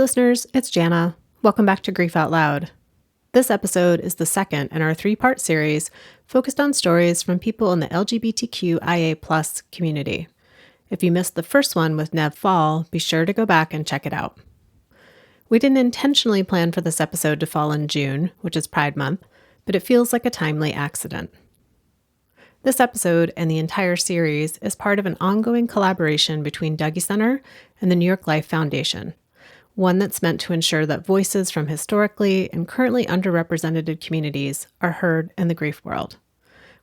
listeners, it's Jana. Welcome back to Grief Out Loud. This episode is the second in our three-part series focused on stories from people in the LGBTQIA+ community. If you missed the first one with Nev Fall, be sure to go back and check it out. We didn't intentionally plan for this episode to fall in June, which is Pride Month, but it feels like a timely accident. This episode and the entire series is part of an ongoing collaboration between Dougy Center and the New York Life Foundation, one that's meant to ensure that voices from historically and currently underrepresented communities are heard in the grief world.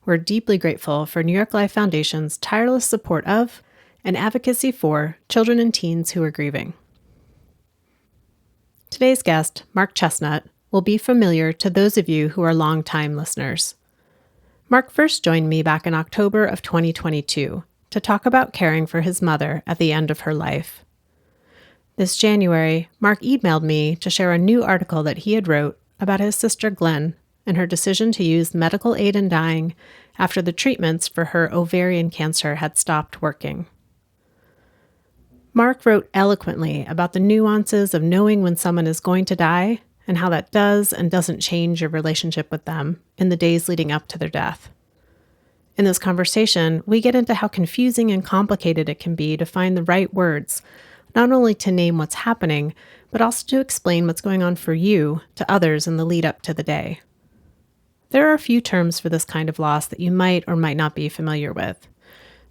We're deeply grateful for New York Life Foundation's tireless support of and advocacy for children and teens who are grieving. Today's guest, Mark Chesnut, will be familiar to those of you who are longtime listeners. Mark first joined me back in October of 2022 to talk about caring for his mother at the end of her life. This January, Mark emailed me to share a new article that he had wrote about his sister Glynn and her decision to use medical aid in dying after the treatments for her ovarian cancer had stopped working. Mark wrote eloquently about the nuances of knowing when someone is going to die and how that does and doesn't change your relationship with them in the days leading up to their death. In this conversation, we get into how confusing and complicated it can be to find the right words, not only to name what's happening, but also to explain what's going on for you to others in the lead up to the day. There are a few terms for this kind of loss that you might or might not be familiar with: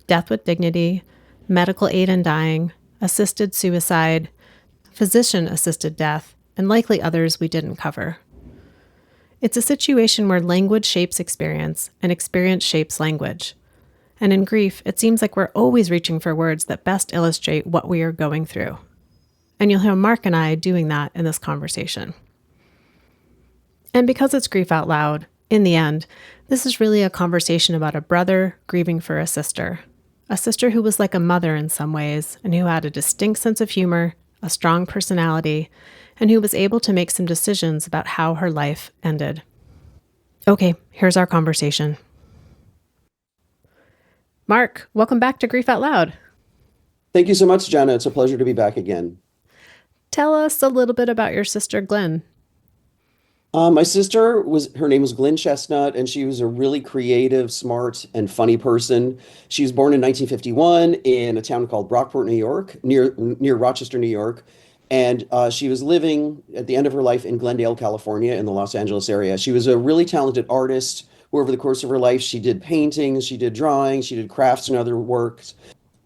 death with dignity, medical aid in dying, assisted suicide, physician-assisted death, and likely others we didn't cover. It's a situation where language shapes experience and experience shapes language. And in grief, it seems like we're always reaching for words that best illustrate what we are going through. And you'll hear Mark and I doing that in this conversation. And because it's Grief Out Loud, in the end, this is really a conversation about a brother grieving for a sister who was like a mother in some ways and who had a distinct sense of humor, a strong personality, and who was able to make some decisions about how her life ended. Okay, here's our conversation. Mark, welcome back to Grief Out Loud. Thank you so much, Jana. It's a pleasure to be back again. Tell us a little bit about your sister, Glynn. My sister her name was Glynn Chesnut, and she was a really creative, smart, and funny person. She was born in 1951 in a town called Brockport, New York, near Rochester, New York. And she was living at the end of her life in Glendale, California, in the Los Angeles area. She was a really talented artist who, over the course of her life, she did paintings, she did drawings, she did crafts and other works.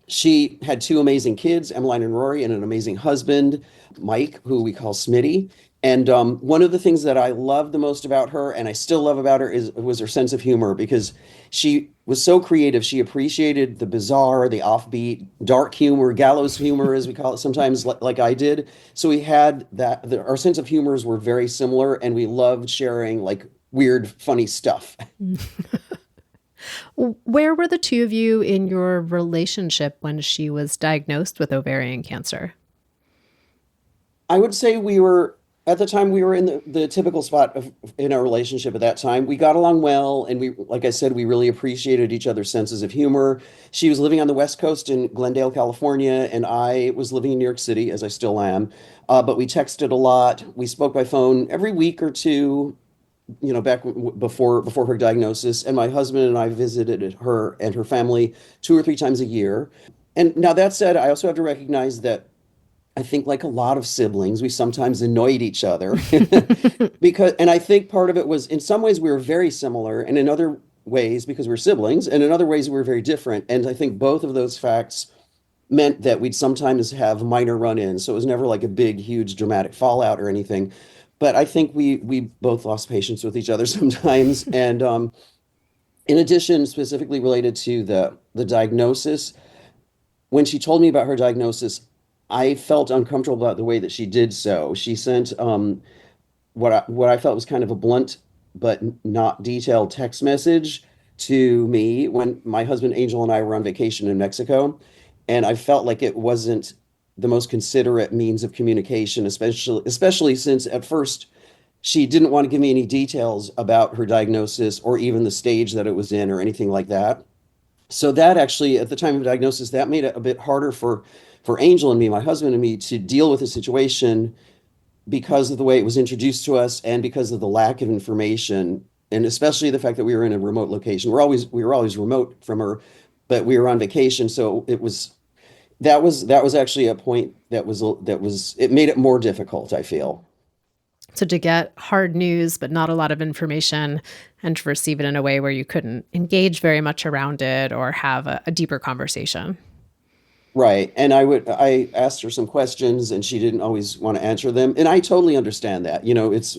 She had two amazing kids, Emmeline and Rory, and an amazing husband, Mike, who we call Smitty. And one of the things that I love the most about her, and I still love about her, was her sense of humor, because she was so creative. She appreciated the bizarre, the offbeat, dark humor, gallows humor, as we call it sometimes, like I did. So we had that. Our sense of humors were very similar, and we loved sharing like weird, funny stuff. Where were the two of you in your relationship when she was diagnosed with ovarian cancer? I would say at the time, we were in the typical spot in our relationship at that time. We got along well, and like I said, we really appreciated each other's senses of humor. She was living on the West Coast in Glendale, California, and I was living in New York City, as I still am. But we texted a lot. We spoke by phone every week or two, back before her diagnosis. And my husband and I visited her and her family 2 or 3 times a year. And now that said, I also have to recognize that I think, like a lot of siblings, we sometimes annoyed each other and I think part of it was, in some ways we were very similar, and in other ways, because we're siblings, and in other ways we were very different. And I think both of those facts meant that we'd sometimes have minor run-ins. So it was never like a big, huge, dramatic fallout or anything. But I think we both lost patience with each other sometimes. And in addition, specifically related to the diagnosis, when she told me about her diagnosis, I felt uncomfortable about the way that she did so. She sent what I felt was kind of a blunt but not detailed text message to me when my husband Angel and I were on vacation in Mexico, and I felt like it wasn't the most considerate means of communication, especially since at first she didn't want to give me any details about her diagnosis or even the stage that it was in or anything like that. So that actually, at the time of diagnosis, that made it a bit harder for Angel and me, my husband and me, to deal with the situation because of the way it was introduced to us and because of the lack of information, and especially the fact that we were in a remote location. We were always remote from her, but we were on vacation, so it was that was actually a point that was it made it more difficult, I feel. So to get hard news, but not a lot of information, and to receive it in a way where you couldn't engage very much around it or have a deeper conversation. Right. And I asked her some questions and she didn't always want to answer them. And I totally understand that. You know, it's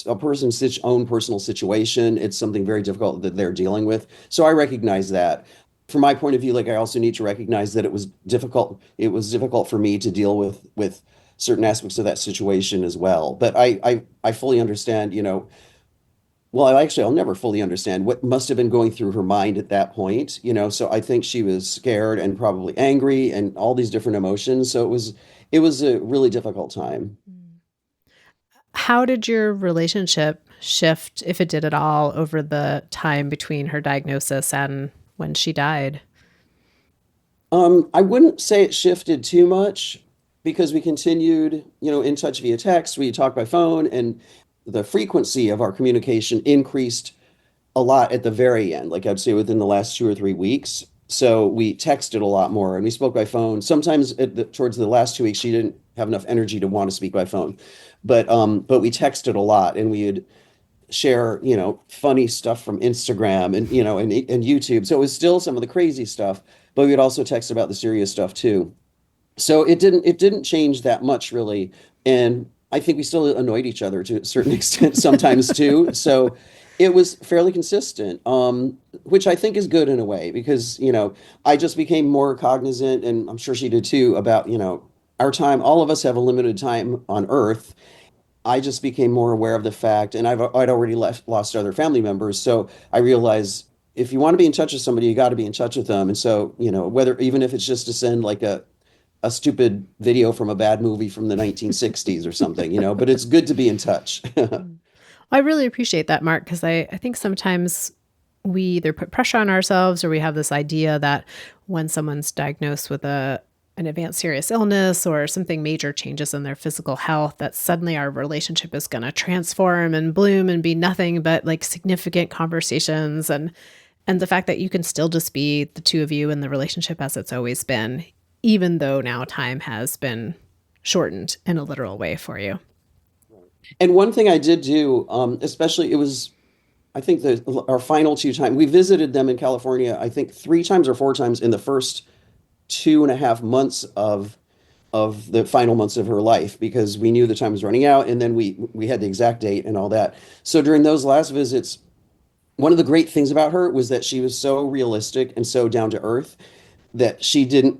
a person's own personal situation. It's something very difficult that they're dealing with. So I recognize that. From my point of view, like I also need to recognize that it was difficult. It was difficult for me to deal with certain aspects of that situation as well. But I fully understand, you know, well, actually, I'll never fully understand what must have been going through her mind at that point, you know. So I think she was scared and probably angry and all these different emotions. So it was a really difficult time. How did your relationship shift, if it did at all, over the time between her diagnosis and when she died? I wouldn't say it shifted too much because we continued, you know, in touch via text. We talked by phone, and the frequency of our communication increased a lot at the very end, like I'd say within the last 2 or 3 weeks. So we texted a lot more and we spoke by phone. Sometimes towards the last 2 weeks, she didn't have enough energy to want to speak by phone, but we texted a lot and we would share, you know, funny stuff from Instagram and you know and YouTube. So it was still some of the crazy stuff, but we would also text about the serious stuff too. So it didn't change that much really, and I think we still annoyed each other to a certain extent sometimes too. So it was fairly consistent, which I think is good in a way because you know I just became more cognizant, and I'm sure she did too, about you know our time. All of us have a limited time on Earth. I just became more aware of the fact, and I'd already lost other family members, so I realized if you want to be in touch with somebody, you got to be in touch with them. And so, you know, whether even if it's just to send like a stupid video from a bad movie from the 1960s or something, you know, but it's good to be in touch. I really appreciate that, Mark, because I think sometimes we either put pressure on ourselves or we have this idea that when someone's diagnosed with an advanced serious illness or something major changes in their physical health, that suddenly our relationship is going to transform and bloom and be nothing but like significant conversations, and the fact that you can still just be the two of you in the relationship as it's always been, even though now time has been shortened in a literal way for you. And one thing I did do, especially it was, I think our final two times we visited them in California, I think 3 times or 4 times in the first 2.5 months of the final months of her life because we knew the time was running out, and then we had the exact date and all that. So during those last visits, one of the great things about her was that she was so realistic and so down to earth that she didn't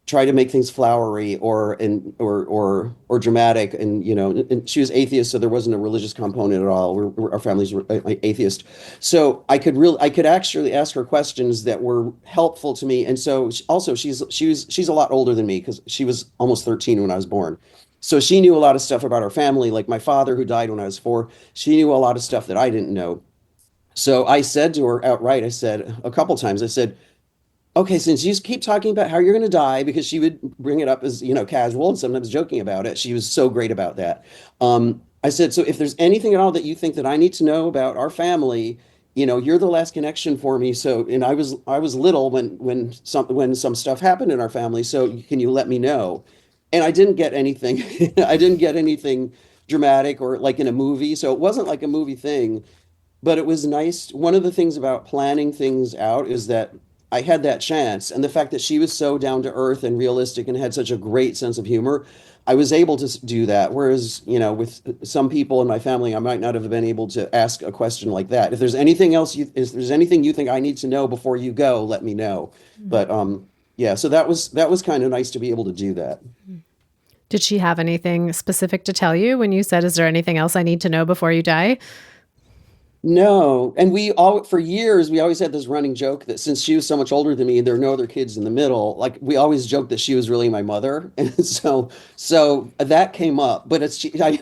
try to make things flowery or dramatic. And you know, and she was atheist, so there wasn't a religious component at all. Our family's atheist, so I could actually ask her questions that were helpful to me. And so also she's a lot older than me because she was almost 13 when I was born. So she knew a lot of stuff about our family, like my father who died when I was 4. She knew a lot of stuff that I didn't know. So I said to her outright, I said a couple times, I said, okay, since you keep talking about how you're going to die, because she would bring it up as, you know, casual and sometimes joking about it. She was so great about that. I said, so if there's anything at all that you think that I need to know about our family, you know, you're the last connection for me. So, and I was little when some stuff happened in our family. So can you let me know? And I didn't get anything. I didn't get anything dramatic or like in a movie. So it wasn't like a movie thing, but it was nice. One of the things about planning things out is that I had that chance. And the fact that she was so down to earth and realistic and had such a great sense of humor, I was able to do that. Whereas, you know, with some people in my family, I might not have been able to ask a question like that. If there's anything you think I need to know before you go, let me know. But yeah, so that was kind of nice to be able to do that. Did she have anything specific to tell you when you said, is there anything else I need to know before you die? No, and for years we always had this running joke that since she was so much older than me and there are no other kids in the middle, like we always joked that she was really my mother, and so that came up. But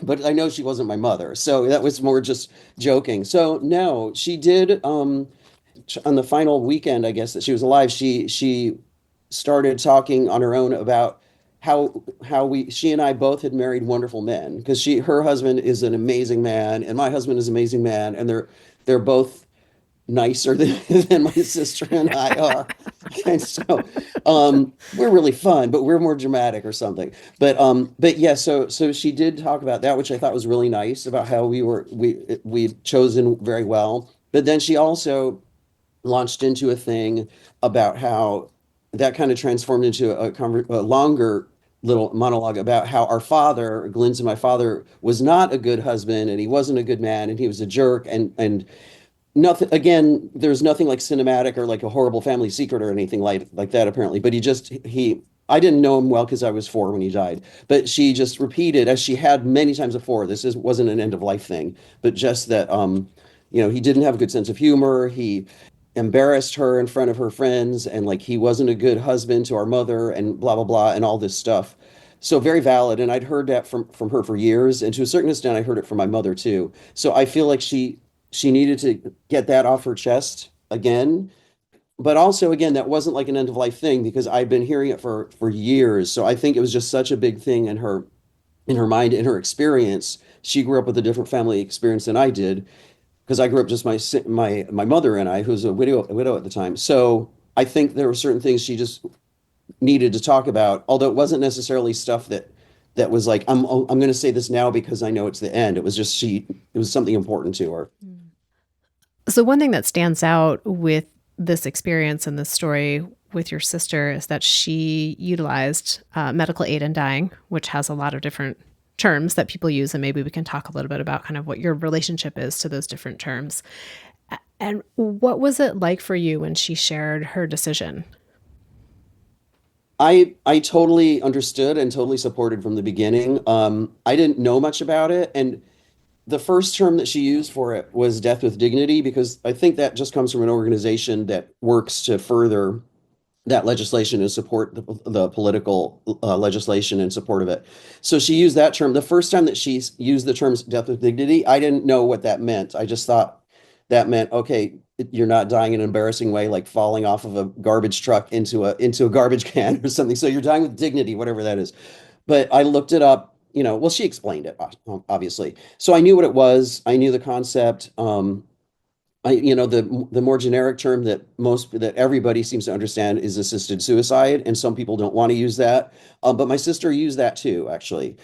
but I know she wasn't my mother, so that was more just joking. So no, she did on the final weekend, I guess that she was alive. She started talking on her own about how we she and I both had married wonderful men because she her husband is an amazing man and my husband is an amazing man and they're both nicer than my sister and I are. And so we're really fun, but we're more dramatic or something. But yeah, so she did talk about that, which I thought was really nice about how we'd chosen very well. But then she also launched into a thing about how that kind of transformed into a longer little monologue about how our father, Glynn's and my father, was not a good husband and he wasn't a good man and he was a jerk and nothing again there's nothing like cinematic or like a horrible family secret or anything like that apparently but he I didn't know him well because I was 4 when he died but she just repeated as she had many times before wasn't an end of life thing but just that he didn't have a good sense of humor. He embarrassed her in front of her friends and like he wasn't a good husband to our mother and blah blah blah and all this stuff. So very valid, and I'd heard that from her for years, and to a certain extent, I heard it from my mother too. So I feel like she needed to get that off her chest again. But also, again, that wasn't like an end of life thing because I'd been hearing it for years. So I think it was just such a big thing in her mind, in her experience. She grew up with a different family experience than I did because I grew up just my mother and I, who's a widow at the time. So I think there were certain things she just needed to talk about, although it wasn't necessarily stuff that was like I'm going to say this now because I know it's the end. It was just it was something important to her. So, one thing that stands out with this experience and this story with your sister is that she utilized medical aid in dying, which has a lot of different terms that people use. And maybe we can talk a little bit about kind of what your relationship is to those different terms. And what was it like for you when she shared her decision? I totally understood and totally supported from the beginning. I didn't know much about it, and the first term that she used for it was death with dignity because I think that just comes from an organization that works to further that legislation and support the political legislation in support of it. So she used that term. The first time that she used the terms death with dignity, I didn't know what that meant. I just thought that meant, okay, you're not dying in an embarrassing way, like falling off of a garbage truck into a garbage can or something. So you're dying with dignity, whatever that is. But I looked it up, well, she explained it, obviously. So I knew what it was. I knew the concept. The more generic term that everybody seems to understand is assisted suicide, and some people don't want to use that. But my sister used that too, actually,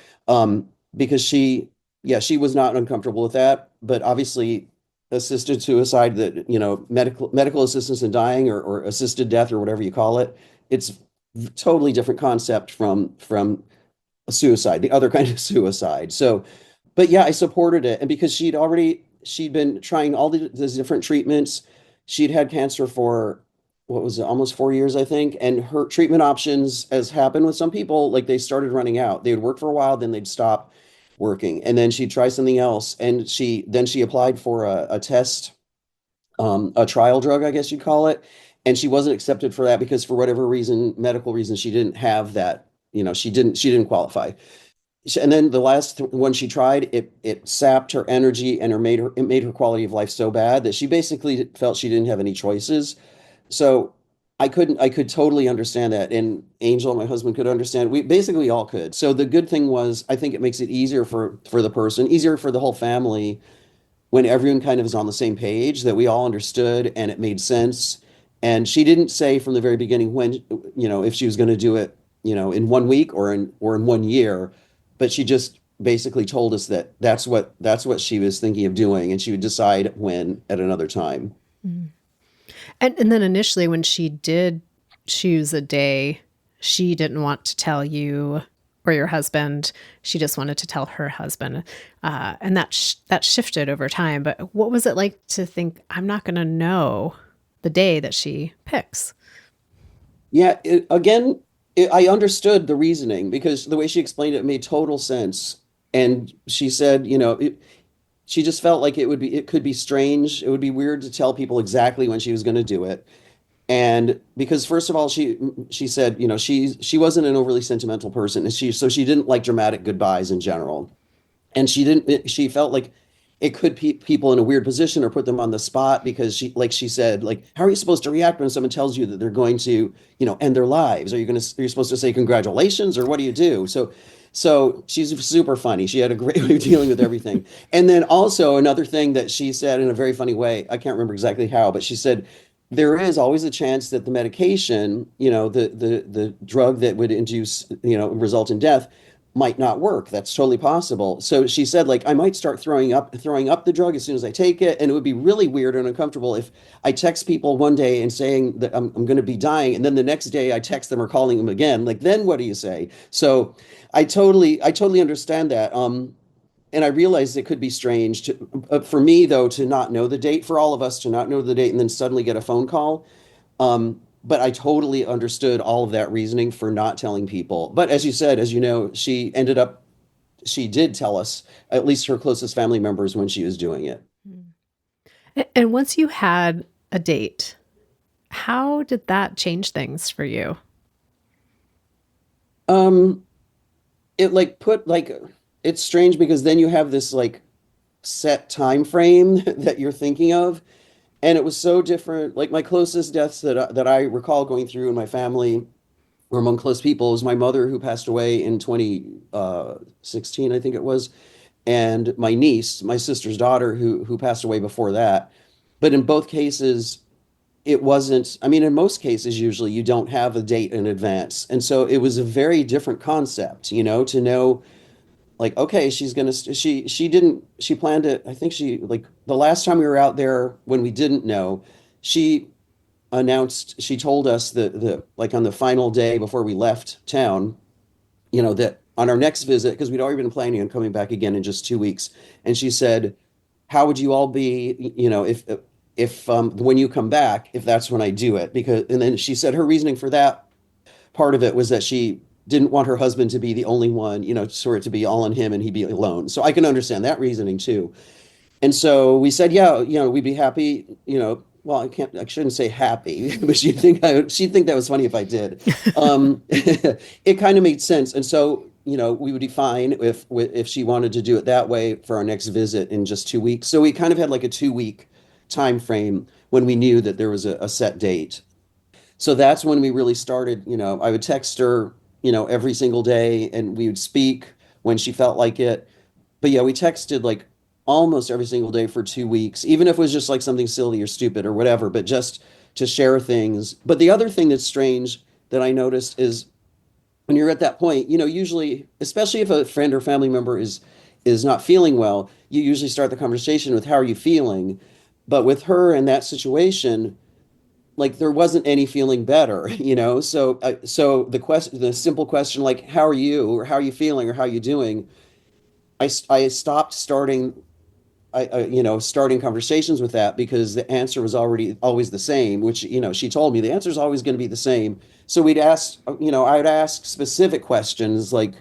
because she was not uncomfortable with that. But obviously, assisted suicide, that medical assistance in dying or assisted death or whatever you call it, it's totally different concept from a suicide, the other kind of suicide. So, but yeah, I supported it, and because she'd been trying all these different treatments. She'd had cancer for what was it, almost 4 years, I think, and her treatment options, as happened with some people, like they started running out. They would work for a while, then they'd stop working, and then she'd try something else. And she applied for a test, a trial drug, I guess you'd call it, and she wasn't accepted for that because for whatever reason, medical reason, she didn't have that. She didn't qualify. And then the last one she tried, it sapped her energy and it made her quality of life so bad that she basically felt she didn't have any choices. So I could totally understand that. And Angel, my husband, could understand. We basically all could. So the good thing was, I think it makes it easier for the person, easier for the whole family when everyone kind of is on the same page, that we all understood and it made sense. And she didn't say from the very beginning when, if she was going to do it, in 1 week or in 1 year, but she just basically told us that that's what she was thinking of doing, and she would decide when at another time. Mm. And then initially, when she did choose a day, she didn't want to tell you or your husband. She just wanted to tell her husband, and that shifted over time. But what was it like to think, I'm not going to know the day that she picks? Yeah, I understood the reasoning because the way she explained it made total sense. And she said, she just felt like it could be strange. It would be weird to tell people exactly when she was going to do it. And because first of all, she said, she wasn't an overly sentimental person, and so she didn't like dramatic goodbyes in general. And she felt like it could pe people in a weird position or put them on the spot because like she said, like, how are you supposed to react when someone tells you that they're going to, end their lives? Are you supposed to say congratulations or what do you do? So she's super funny. She had a great way of dealing with everything. And then also another thing that she said in a very funny way, I can't remember exactly how, but she said there is always a chance that the medication, the drug that would induce, result in death might not work. That's totally possible. So she said, like, I might start throwing up the drug as soon as I take it, and it would be really weird and uncomfortable if I text people one day and saying that I'm going to be dying, and then the next day I text them or calling them again. Like, then what do you say? So I totally understand that. And I realized it could be strange for me though to not know the date, for all of us to not know the date and then suddenly get a phone call. But I totally understood all of that reasoning for not telling people. But as you said, as you know, she did tell us, at least her closest family members, when she was doing it. And once you had a date, how did that change things for you? Um, it like put like it's strange because then you have this like set time frame that you're thinking of, and it was so different. Like my closest deaths that I recall going through in my family or among close people was my mother who passed away in 2016, I think it was, and my niece, my sister's daughter, who passed away before that. But in both cases, it wasn't, I mean, in most cases, usually you don't have a date in advance. And so it was a very different concept, to know like, okay, she planned it. I think like the last time we were out there when we didn't know, she she told us like on the final day before we left town, that on our next visit, because we'd already been planning on coming back again in just 2 weeks. And she said, how would you all be, if when you come back, if that's when I do it? And then she said her reasoning for that part of it was that she didn't want her husband to be the only one, sort of to be all on him and he'd be alone. So I can understand that reasoning too. And so we said, yeah, we'd be happy, well, I shouldn't say happy, but she'd think that was funny if I did. It kind of made sense. And so, we would be fine if she wanted to do it that way for our next visit in just 2 weeks. So we kind of had like a 2 week time frame when we knew that there was a set date. So that's when we really started, I would text her, every single day and we would speak when she felt like it. But yeah, we texted like almost every single day for 2 weeks, even if it was just like something silly or stupid or whatever, but just to share things. But the other thing that's strange that I noticed is when you're at that point, usually, especially if a friend or family member is not feeling well, you usually start the conversation with how are you feeling? But with her in that situation, like there wasn't any feeling better, so the simple question like how are you or how are you feeling or how are you doing, I stopped starting conversations with that because the answer was already always the same, which she told me the answer is always going to be the same. So I'd ask specific questions like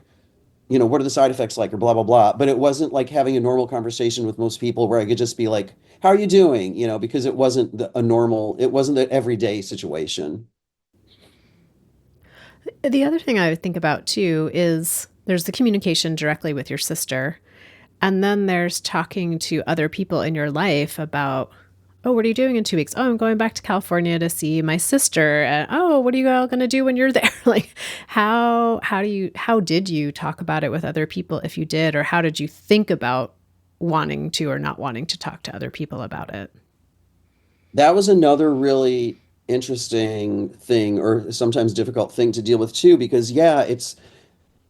what are the side effects like or blah, blah, blah. But it wasn't like having a normal conversation with most people where I could just be like, how are you doing? Because it wasn't an everyday situation. The other thing I would think about too is there's the communication directly with your sister. And then there's talking to other people in your life about, oh, what are you doing in 2 weeks? Oh, I'm going back to California to see my sister. And, oh, what are you all going to do when you're there? Like, how did you talk about it with other people if you did, or how did you think about wanting to or not wanting to talk to other people about it? That was another really interesting thing or sometimes difficult thing to deal with too, because yeah,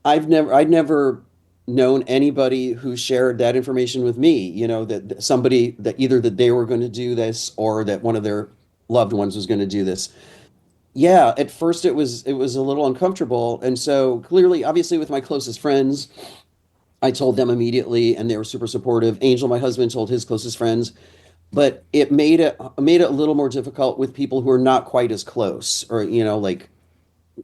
I'd never known anybody who shared that information with me, that somebody that either that they were going to do this or that one of their loved ones was going to do this. Yeah, at first it was a little uncomfortable. And so clearly, obviously with my closest friends, I told them immediately and they were super supportive. Angel, my husband, told his closest friends, but it made it a little more difficult with people who are not quite as close or, like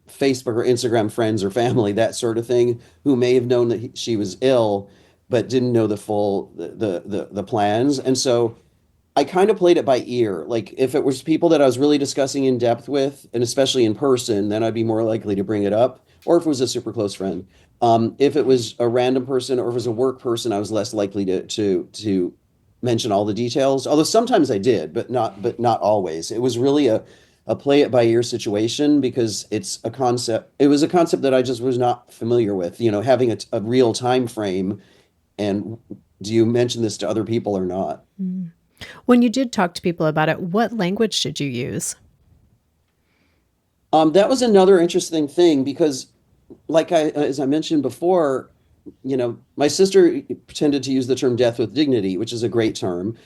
Facebook or Instagram friends or family, that sort of thing, who may have known that she was ill, but didn't know the full the plans. And so I kind of played it by ear. Like if it was people that I was really discussing in depth with, and especially in person, then I'd be more likely to bring it up. Or if it was a super close friend. If it was a random person or if it was a work person, I was less likely to mention all the details, although sometimes I did, but not always. It was really a play it by ear situation because it was a concept that I just was not familiar with, having a real time frame. And do you mention this to other people or not? Mm. When you did talk to people about it, what language did you use? That was another interesting thing because, as I mentioned before, my sister tended to use the term death with dignity, which is a great term,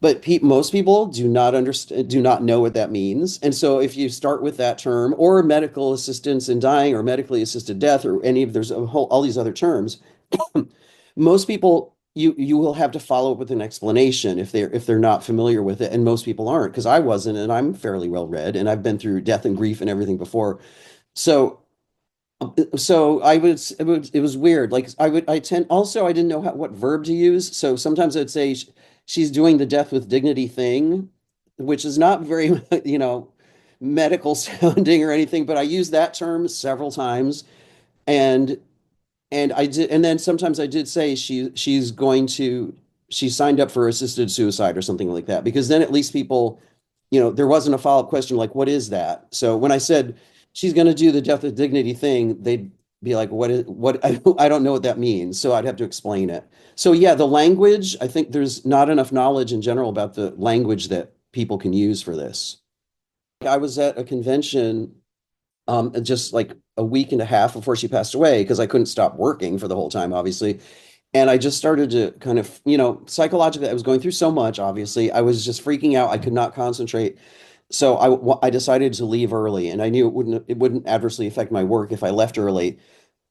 but most people do not understand, do not know what that means. And so if you start with that term or medical assistance in dying or medically assisted death or there's all these other terms, most people you will have to follow up with an explanation if they're not familiar with it, and most people aren't because I wasn't, and I'm fairly well read, and I've been through death and grief and everything before. So it was weird. Like I didn't know what verb to use. So sometimes I'd say she's doing the death with dignity thing, which is not very, medical sounding or anything, but I used that term several times. And and then sometimes I did say she signed up for assisted suicide or something like that, because then at least people, there wasn't a follow-up question like, what is that? So when I said she's going to do the death with dignity thing, they'd be like, what? I don't know what that means. So I'd have to explain it. So yeah, the language, I think there's not enough knowledge in general about the language that people can use for this. I was at a convention just like a week and a half before she passed away because I couldn't stop working for the whole time, obviously. And I just started to kind of, psychologically, I was going through so much, obviously. I was just freaking out. I could not concentrate. So I decided to leave early, and I knew it wouldn't adversely affect my work if I left early,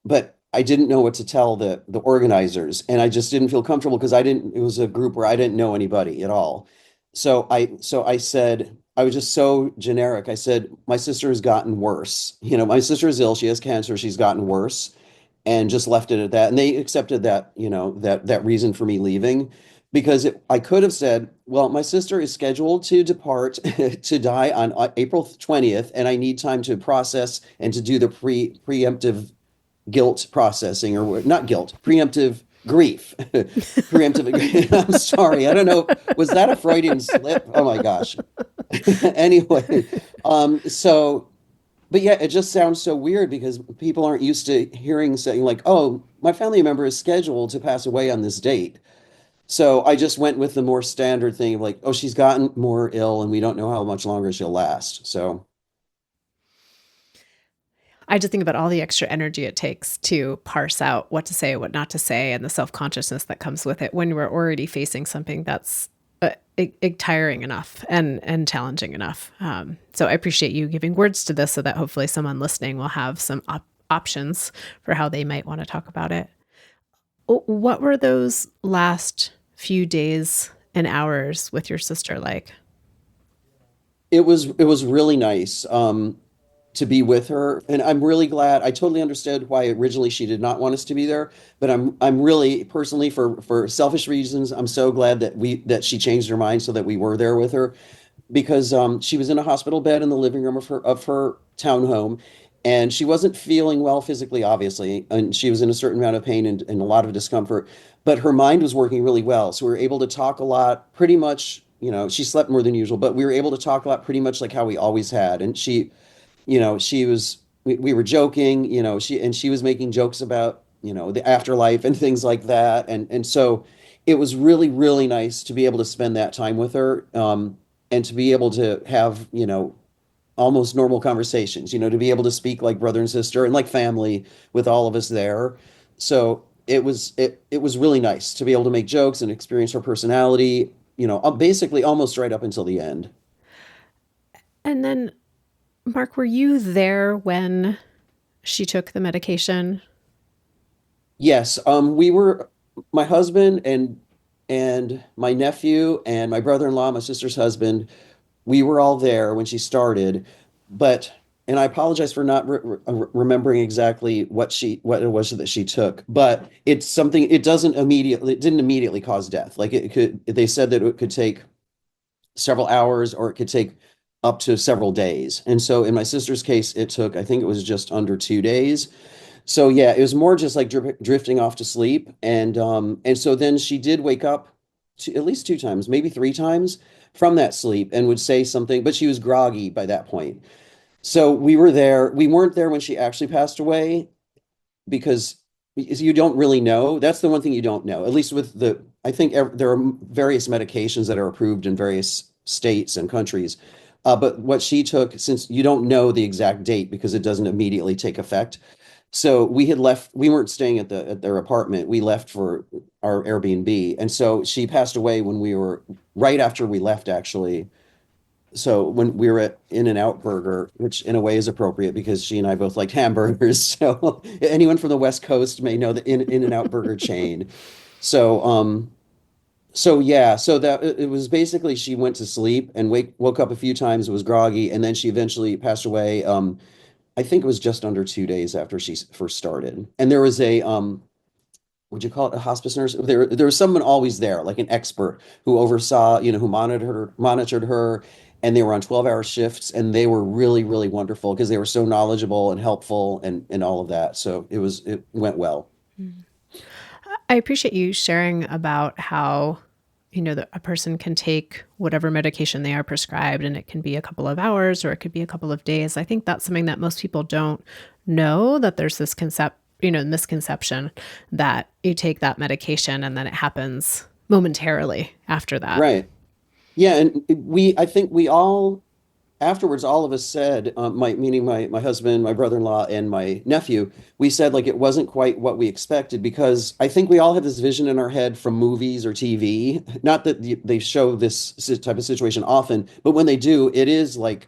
but I didn't know what to tell the organizers, and I just didn't feel comfortable because I didn't. It was a group where I didn't know anybody at all. So I said I was just so generic. I said my sister has gotten worse. My sister is ill. She has cancer. She's gotten worse, and just left it at that. And they accepted that, that reason for me leaving, because I could have said, well, my sister is scheduled to depart to die on April 20th, and I need time to process and to do the preemptive guilt processing, or not guilt, preemptive grief. Preemptive. I'm sorry. I don't know. Was that a Freudian slip? Oh my gosh. Anyway, so, but yeah, it just sounds so weird because people aren't used to hearing saying like, oh, my family member is scheduled to pass away on this date. So I just went with the more standard thing of like, oh, she's gotten more ill and we don't know how much longer she'll last. So I just think about all the extra energy it takes to parse out what to say, what not to say, and the self-consciousness that comes with it when we're already facing something that's tiring enough and challenging enough. So I appreciate you giving words to this so that hopefully someone listening will have some options for how they might want to talk about it. What were those last few days and hours with your sister like? it was really nice. To be with her. And I'm really glad. I totally understood why originally she did not want us to be there, but I'm really personally, for selfish reasons, I'm so glad that she changed her mind so that we were there with her, because she was in a hospital bed in the living room of her townhome, and she wasn't feeling well physically, obviously, and she was in a certain amount of pain and a lot of discomfort, but her mind was working really well. So we were able to talk a lot, pretty much, she slept more than usual, but we were able to talk a lot pretty much like how we always had. And we were joking, she was making jokes about, the afterlife and things like that. And so it was really, really nice to be able to spend that time with her, and to be able to have, almost normal conversations, to be able to speak like brother and sister and like family with all of us there. So it was really nice to be able to make jokes and experience her personality, basically almost right up until the end. And then, Mark, were you there when she took the medication? Yes, we were, my husband and my nephew and my brother-in-law, my sister's husband, we were all there when she started, but and I apologize for not remembering exactly what it was that she took, but it's something, it didn't immediately cause death. Like they said that it could take several hours or it could take up to several days. And so in my sister's case, it took, I think it was just under 2 days. So yeah, it was more just like drifting off to sleep. And so then she did wake up at least 2 times, maybe 3 times from that sleep and would say something, but she was groggy by that point. So we were there. We weren't there when she actually passed away because you don't really know. That's the one thing you don't know. At least with I think there are various medications that are approved in various states and countries. But what she took, since you don't know the exact date because it doesn't immediately take effect. So we had left, we weren't staying at their apartment. We left for our Airbnb. And so she passed away when we were right after we left, actually. So when we were at In-N-Out Burger, which in a way is appropriate because she and I both liked hamburgers. So anyone from the West Coast may know the In-N-Out Burger chain. So so yeah, so that it was basically she went to sleep and woke up a few times, was groggy, and then she eventually passed away. I think it was just under 2 days after she first started. And there was a would you call it a hospice nurse? There was someone always there, like an expert who oversaw, who monitored her, and they were on 12-hour shifts, and they were really, really wonderful because they were so knowledgeable and helpful and all of that. So it went well. I appreciate you sharing about how, that a person can take whatever medication they are prescribed and it can be a couple of hours or it could be a couple of days. I think that's something that most people don't know, that there's this misconception that you take that medication and then it happens momentarily after that. Right. Yeah, and I think we all afterwards, all of us said, meaning my husband, my brother-in-law, and my nephew, we said like it wasn't quite what we expected because I think we all have this vision in our head from movies or TV. Not that they show this type of situation often, but when they do, it is like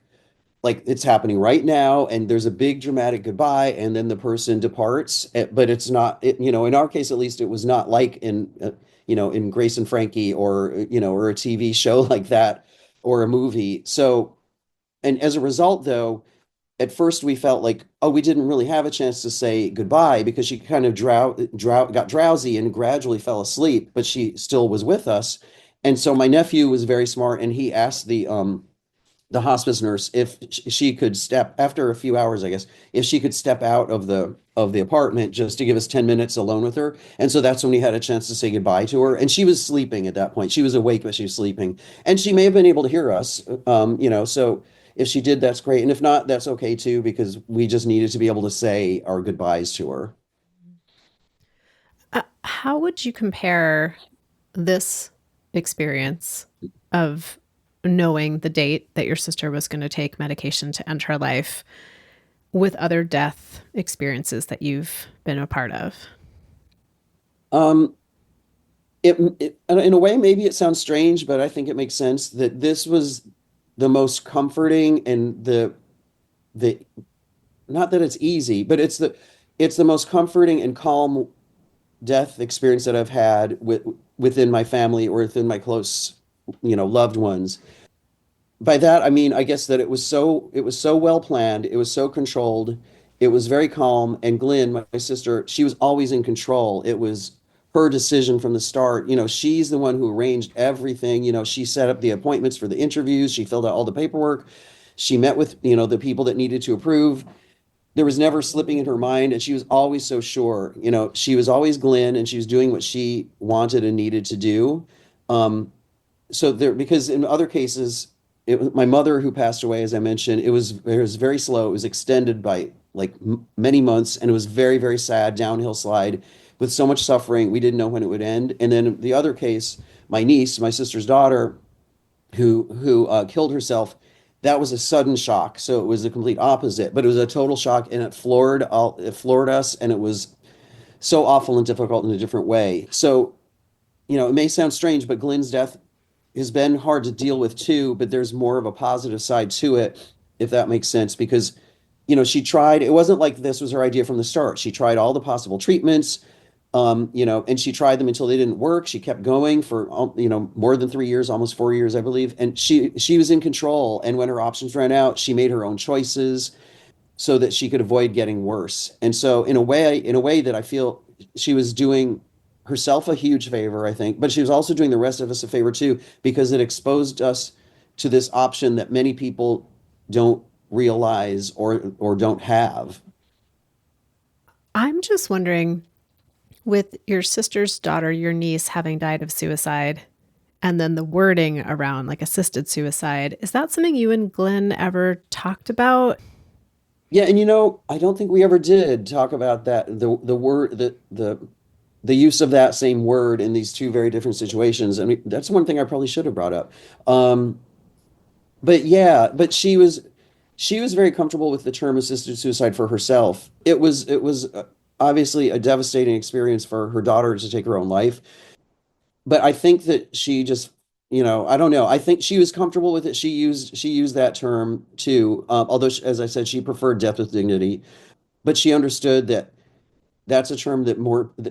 it's happening right now, and there's a big dramatic goodbye, and then the person departs. But it's not, in our case at least, it was not like in Grace and Frankie or or a TV show like that or a movie. So. And as a result, though, at first we felt like, oh, we didn't really have a chance to say goodbye because she kind of got drowsy and gradually fell asleep, but she still was with us. And so my nephew was very smart, and he asked the hospice nurse if she could step after a few hours, I guess, if she could step out of the apartment just to give us 10 minutes alone with her. And so that's when we had a chance to say goodbye to her. And she was sleeping at that point. She was awake, but she was sleeping. And she may have been able to hear us. So if she did, that's great. And if not, that's okay too, because we just needed to be able to say our goodbyes to her. How would you compare this experience of knowing the date that your sister was going to take medication to end her life with other death experiences that you've been a part of? Um, in a way, maybe it sounds strange, but I think it makes sense that this was the most comforting and the not that it's easy, but it's the most comforting and calm death experience that I've had within my family or within my close, loved ones. By that I mean I guess that it was so well planned, it was so controlled, it was very calm, and Glynn, my sister, she was always in control. It was her decision from the start. She's the one who arranged everything. She set up the appointments for the interviews, she filled out all the paperwork, she met with, the people that needed to approve. There was never slipping in her mind, and she was always so sure. She was always Glynn, and she was doing what she wanted and needed to do. So there, because in other cases, it was my mother who passed away, as I mentioned. It was very slow. It was extended by like many months, and it was very, very sad downhill slide with so much suffering. We didn't know when it would end. And then the other case, my niece, my sister's daughter, who killed herself. That was a sudden shock. So it was the complete opposite, but it was a total shock, and it floored us, and it was so awful and difficult in a different way. So it may sound strange, but Glenn's death has been hard to deal with too, but there's more of a positive side to it, if that makes sense, because she tried, it wasn't like this was her idea from the start. She tried all the possible treatments, and she tried them until they didn't work. She kept going for, more than 3 years, almost 4 years, I believe. And she was in control. And when her options ran out, she made her own choices so that she could avoid getting worse. And so in a way that I feel she was doing herself a huge favor, I think, but she was also doing the rest of us a favor too, because it exposed us to this option that many people don't realize or don't have. I'm just wondering, with your sister's daughter, your niece having died of suicide, and then the wording around like assisted suicide. Is that something you and Glenn ever talked about? Yeah, and I don't think we ever did talk about that the word the use of that same word in these two very different situations. I mean, that's one thing I probably should have brought up. Um, but yeah, but she was very comfortable with the term assisted suicide for herself. It was obviously a devastating experience for her daughter to take her own life, but I think that she just, I don't know. I think she was comfortable with it. She used that term too. Although, as I said, she preferred death with dignity, but she understood that that's a term that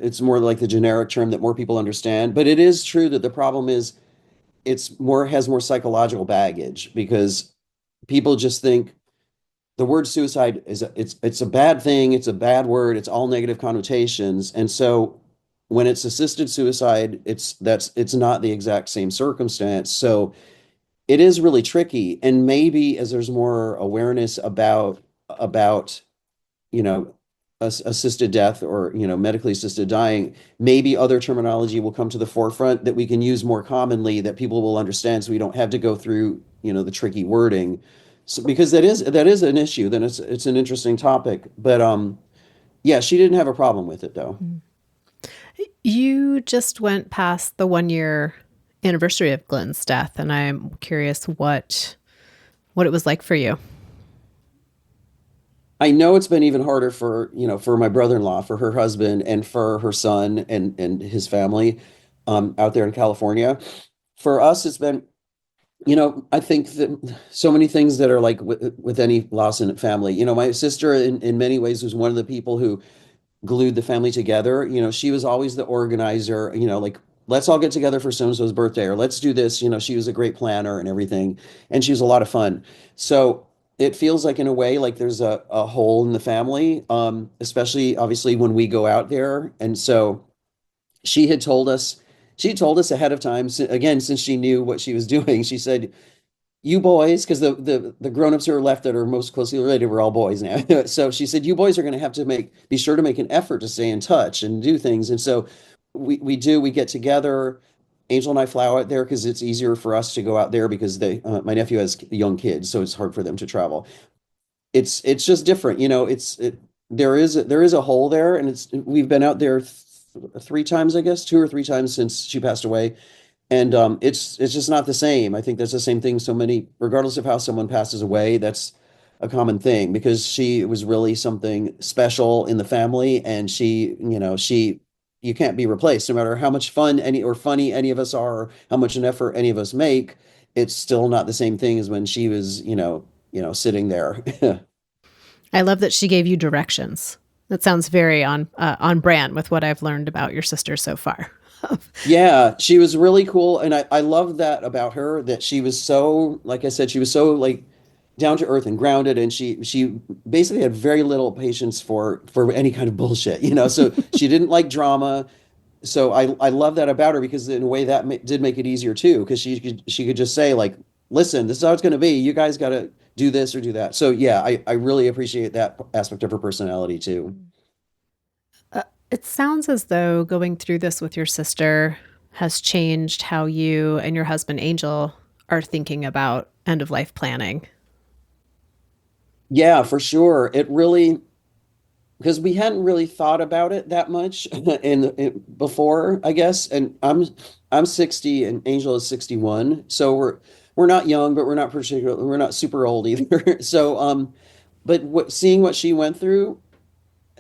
it's more like the generic term that more people understand. But it is true that the problem is has more psychological baggage because people just think the word suicide it's a bad thing, it's a bad word, it's all negative connotations. And so when it's assisted suicide, it's not the exact same circumstance. So it is really tricky. And maybe as there's more awareness about you know, assisted death or, medically assisted dying, maybe other terminology will come to the forefront that we can use more commonly that people will understand so we don't have to go through, the tricky wording. So, because that is an issue, then it's an interesting topic. But yeah, she didn't have a problem with it though. You just went past the 1 year anniversary of Glenn's death, and I'm curious what it was like for you. I know it's been even harder for my brother-in-law, for her husband, and for her son and his family out there in California. For us, it's been, I think that so many things that are like with any loss in a family. My sister in many ways was one of the people who glued the family together. She was always the organizer, like let's all get together for so and so's birthday or let's do this. She was a great planner and everything, and she was a lot of fun. So it feels like in a way like there's a hole in the family, especially obviously when we go out there. And so she had told us, she told us ahead of time, again, since she knew what she was doing, she said, you boys, because the grown-ups who are left that are most closely related were all boys now. So she said, you boys are going to have to be sure to make an effort to stay in touch and do things. And so we get together. Angel and I fly out there because it's easier for us to go out there because my nephew has young kids, so it's hard for them to travel. It's just different, there is a hole there, and we've been out there 3 times, I guess, 2 or 3 times since she passed away. And it's just not the same. I think that's the same thing. So many, regardless of how someone passes away, that's a common thing because she was really something special in the family, and you can't be replaced. No matter how much fun any or funny any of us are, or how much an effort any of us make, it's still not the same thing as when she was, sitting there. I love that she gave you directions. That sounds very on brand with what I've learned about your sister so far. Yeah, she was really cool, and I love that about her, that she was so, like I said, she was so like down to earth and grounded, and she basically had very little patience for any kind of bullshit, So she didn't like drama. So I love that about her because in a way that did make it easier too, because she could just say like, listen, this is how it's going to be. You guys got to do this or do that. So yeah, I really appreciate that aspect of her personality too. It sounds as though going through this with your sister has changed how you and your husband, Angel, are thinking about end of life planning. Yeah, for sure. It really, because we hadn't really thought about it that much before, I guess. And I'm 60 and Angel is 61. So we're not young, but we're not super old either. So but seeing what she went through,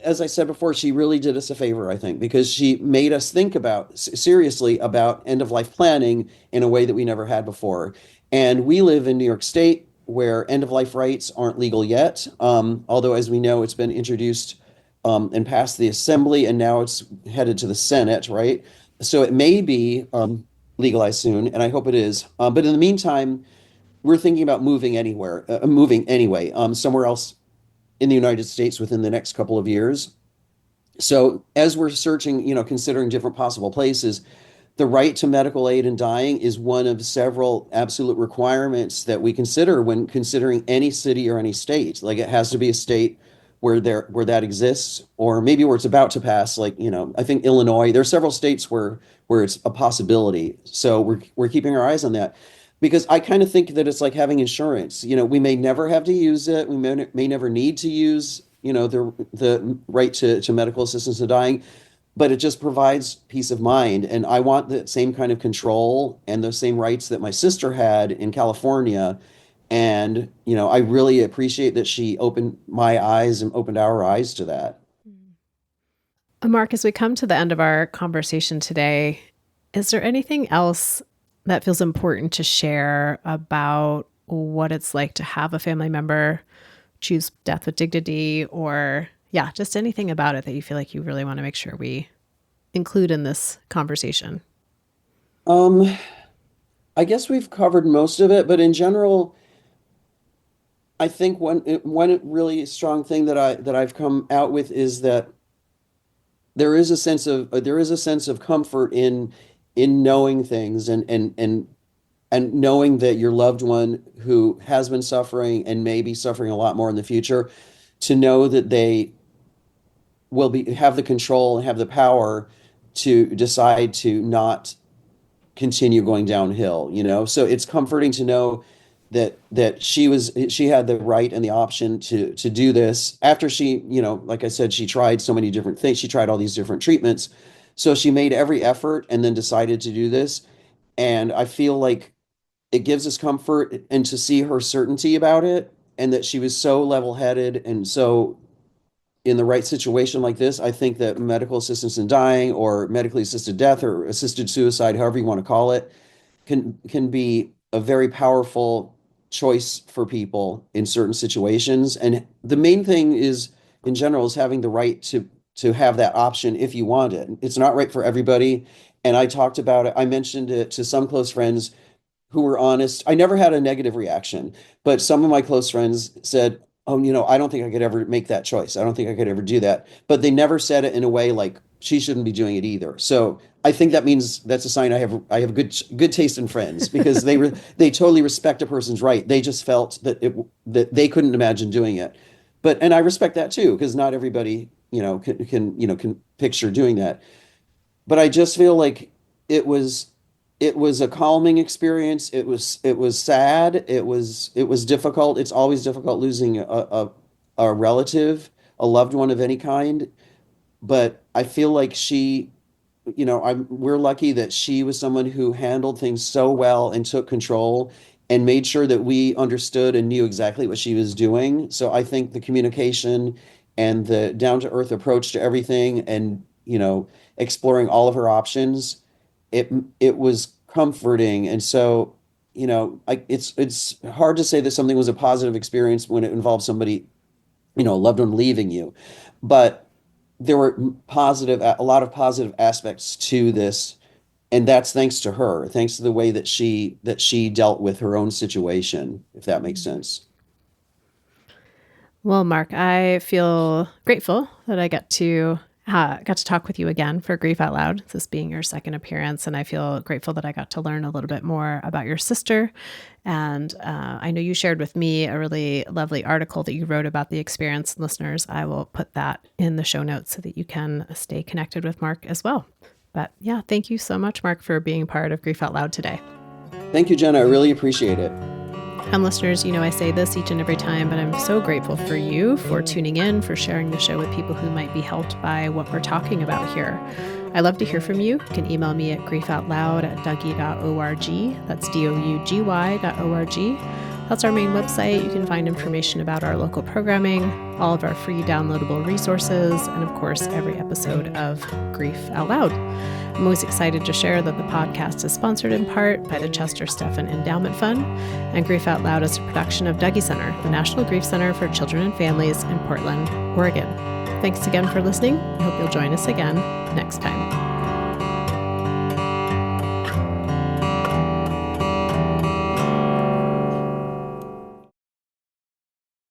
as I said before, she really did us a favor, I think, because she made us think seriously about end of life planning in a way that we never had before. And we live in New York State where end of life rights aren't legal yet. Although, as we know, it's been introduced and passed the assembly, and now it's headed to the Senate, right? So it may be legalized soon, and I hope it is. But in the meantime, we're thinking about moving anyway, somewhere else in the United States within the next couple of years. So as we're searching, considering different possible places, the right to medical aid in dying is one of several absolute requirements that we consider when considering any city or any state. Like it has to be a state where that exists, or maybe where it's about to pass. Like, I think Illinois, there are several states where it's a possibility. So we're keeping our eyes on that because I kind of think that it's like having insurance. We may never have to use it. We may never need to use, the right to medical assistance in dying, but it just provides peace of mind. And I want the same kind of control and those same rights that my sister had in California. And, I really appreciate that she opened my eyes and opened our eyes to that. Mark, as we come to the end of our conversation today, is there anything else that feels important to share about what it's like to have a family member choose death with dignity, or just anything about it that you feel like you really want to make sure we include in this conversation? I guess we've covered most of it, but in general, I think one really strong thing that I've come out with is that there is a sense of comfort in knowing things and knowing that your loved one who has been suffering and may be suffering a lot more in the future, to know that they will have the control and have the power to decide to not continue going downhill. So it's comforting to know that she had the right and the option to do this after she, like I said, she tried so many different things. She tried all these different treatments. So she made every effort and then decided to do this. And I feel like it gives us comfort, and to see her certainty about it, and that she was so level-headed and so in the right situation like this. I think that medical assistance in dying, or medically assisted death, or assisted suicide, however you want to call it, can be a very powerful choice for people in certain situations. And the main thing is, in general, is having the right to have that option if you want it. It's not right for everybody. And I talked about it. I mentioned it to some close friends who were honest. I never had a negative reaction, but some of my close friends said, "Oh, I don't think I could ever make that choice. I don't think I could ever do that." But they never said it in a way like she shouldn't be doing it either. So I think that means that's a sign I have good taste in friends, because they totally respect a person's right. They just felt that they couldn't imagine doing it. And I respect that too, because not everybody, can picture doing that. But I just feel like it was a calming experience. It was sad. It was difficult. It's always difficult losing a relative, a loved one of any kind. But I feel like we're lucky that she was someone who handled things so well and took control and made sure that we understood and knew exactly what she was doing. So I think the communication and the down-to-earth approach to everything, and, exploring all of her options, it was comforting. And so, it's hard to say that something was a positive experience when it involves somebody, a loved one leaving you. But there were a lot of positive aspects to this, and that's thanks to her, thanks to the way that she dealt with her own situation, if that makes sense. Well, Mark, I feel grateful that I got to talk with you again for Grief Out Loud, this being your second appearance. And I feel grateful that I got to learn a little bit more about your sister. And I know you shared with me a really lovely article that you wrote about the experience. Listeners, I will put that in the show notes so that you can stay connected with Mark as well. But thank you so much, Mark, for being part of Grief Out Loud today. Thank you, Jenna. I really appreciate it. And listeners, I say this each and every time, but I'm so grateful for you for tuning in, for sharing the show with people who might be helped by what we're talking about here. I love to hear from you. You can email me at griefoutloud@dougy.org. That's dougy.org. That's our main website. You can find information about our local programming, all of our free downloadable resources, and of course, every episode of Grief Out Loud. I'm always excited to share that the podcast is sponsored in part by the Chester Stephan Endowment Fund, and Grief Out Loud is a production of Dougy Center, the National Grief Center for Children and Families in Portland, Oregon. Thanks again for listening. I hope you'll join us again next time.